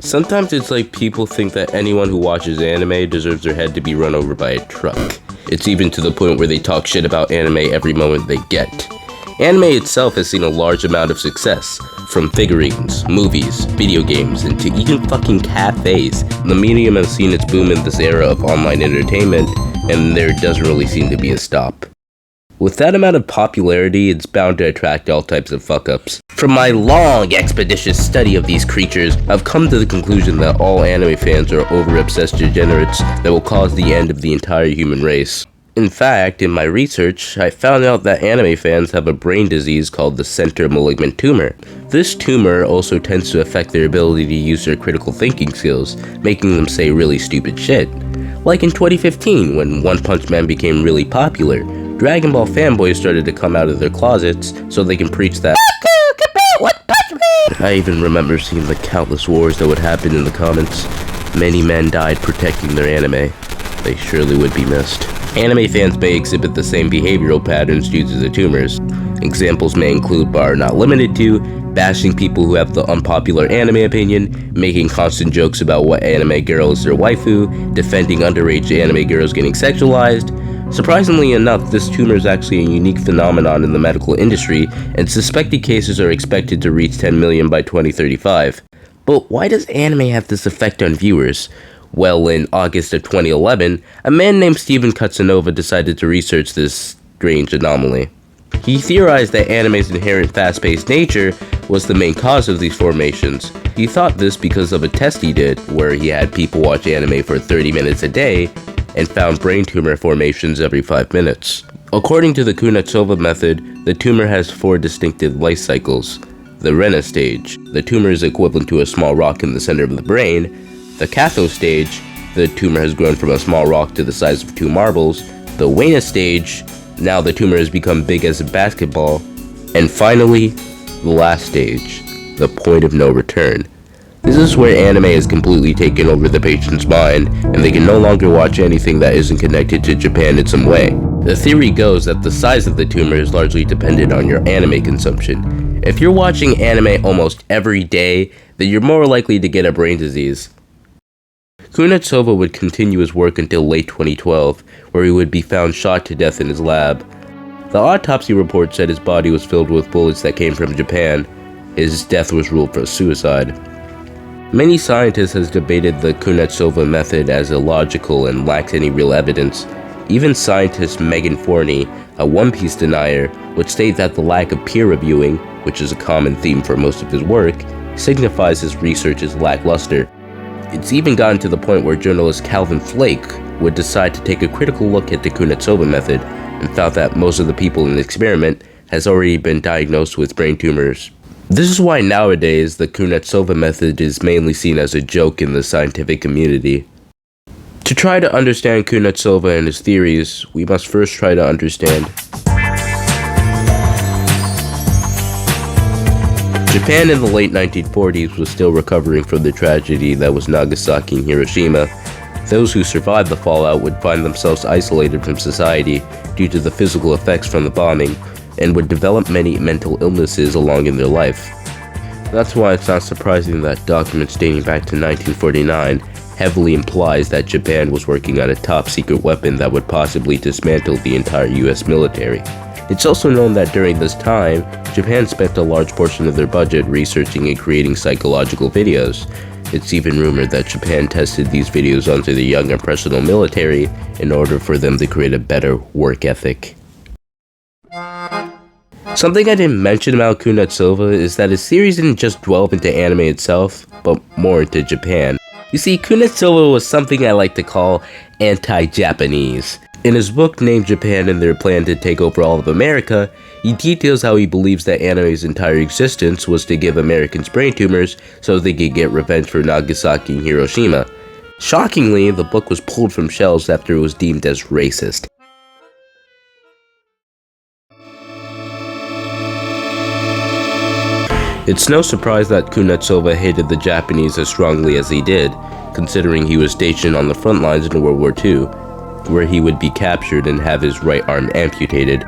Sometimes it's like people think that anyone who watches anime deserves their head to be run over by a truck. It's even to the point where they talk shit about anime every moment they get. Anime itself has seen a large amount of success, from figurines, movies, video games, and to even fucking cafes. The medium has seen its boom in this era of online entertainment, and there doesn't really seem to be a stop. With that amount of popularity, it's bound to attract all types of fuck-ups. From my long, expeditious study of these creatures, I've come to the conclusion that all anime fans are over-obsessed degenerates that will cause the end of the entire human race. In fact, in my research, I found out that anime fans have a brain disease called the center malignant tumor. This tumor also tends to affect their ability to use their critical thinking skills, making them say really stupid shit. Like in 2015, when One Punch Man became really popular, Dragon Ball fanboys started to come out of their closets so they can preach that I even remember seeing the countless wars that would happen in the comments. Many men died protecting their anime. They surely would be missed. Anime fans may exhibit the same behavioral patterns due to the tumors. Examples may include, but are not limited to, bashing people who have the unpopular anime opinion, making constant jokes about what anime girl is their waifu, defending underage anime girls getting sexualized. Surprisingly enough, this tumor is actually a unique phenomenon in the medical industry, and suspected cases are expected to reach 10 million by 2035. But why does anime have this effect on viewers? Well, in August of 2011, a man named Steven Katsanova decided to research this strange anomaly. He theorized that anime's inherent fast-paced nature was the main cause of these formations. He thought this because of a test he did, where he had people watch anime for 30 minutes a day, and found brain tumor formations every 5 minutes. According to the QWERTZ-WASD method, the tumor has 4 distinctive life cycles. The Rena stage, the tumor is equivalent to a small rock in the center of the brain. The Catho stage, the tumor has grown from a small rock to the size of 2 marbles. The Wena stage, now the tumor has become big as a basketball. And finally, the last stage, the point of no return. This is where anime has completely taken over the patient's mind, and they can no longer watch anything that isn't connected to Japan in some way. The theory goes that the size of the tumor is largely dependent on your anime consumption. If you're watching anime almost every day, then you're more likely to get a brain disease. QWERTZ-WASD would continue his work until late 2012, where he would be found shot to death in his lab. The autopsy report said his body was filled with bullets that came from Japan. His death was ruled for suicide. Many scientists have debated the QWERTZ-WASD method as illogical and lacks any real evidence. Even scientist Megan Forney, a One Piece denier, would state that the lack of peer reviewing, which is a common theme for most of his work, signifies his research is lackluster. It's even gotten to the point where journalist Calvin Flake would decide to take a critical look at the QWERTZ-WASD method and found that most of the people in the experiment has already been diagnosed with brain tumors. This is why nowadays the QWERTZ-WASD method is mainly seen as a joke in the scientific community. To try to understand QWERTZ-WASD and his theories, we must first try to understand Japan in the late 1940s was still recovering from the tragedy that was Nagasaki and Hiroshima. Those who survived the fallout would find themselves isolated from society due to the physical effects from the bombing, and would develop many mental illnesses along in their life. That's why it's not surprising that documents dating back to 1949 heavily implies that Japan was working on a top-secret weapon that would possibly dismantle the entire US military. It's also known that during this time, Japan spent a large portion of their budget researching and creating psychological videos. It's even rumored that Japan tested these videos onto the young and personal military in order for them to create a better work ethic. Something I didn't mention about QWERTZ-WASD is that his series didn't just delve into anime itself, but more into Japan. You see, QWERTZ-WASD was something I like to call anti-Japanese. In his book named Japan and Their Plan to Take Over All of America, he details how he believes that anime's entire existence was to give Americans brain tumors so they could get revenge for Nagasaki and Hiroshima. Shockingly, the book was pulled from shelves after it was deemed as racist. It's no surprise that QWERTZ-WASD hated the Japanese as strongly as he did, considering he was stationed on the front lines in World War II, where he would be captured and have his right arm amputated.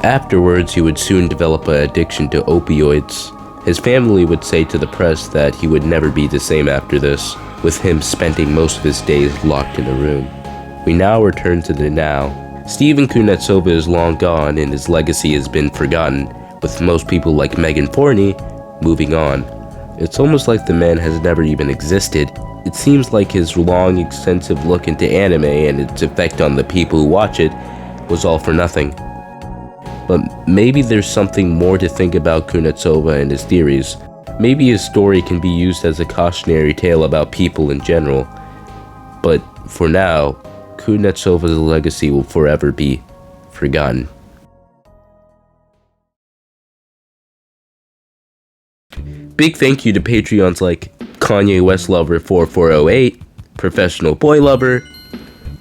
Afterwards, he would soon develop an addiction to opioids. His family would say to the press that he would never be the same after this, with him spending most of his days locked in a room. We now return to the now. Steven Kuznetsova is long gone and his legacy has been forgotten, with most people like Megan Forney moving on. It's almost like the man has never even existed. It seems like his long, extensive look into anime and its effect on the people who watch it was all for nothing. But maybe there's something more to think about Kuznetsova and his theories. Maybe his story can be used as a cautionary tale about people in general. But for now, Kuznetsova's legacy will forever be forgotten. Big thank you to Patreons like Kanye West Lover 4408, Professional Boy Lover,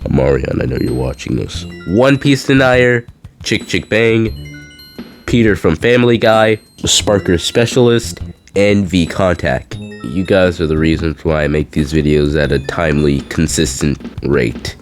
Amarian, I know you're watching this, One Piece Denier, Chick Chick Bang, Peter from Family Guy, Sparker Specialist, and V Contact. You guys are the reasons why I make these videos at a timely, consistent rate.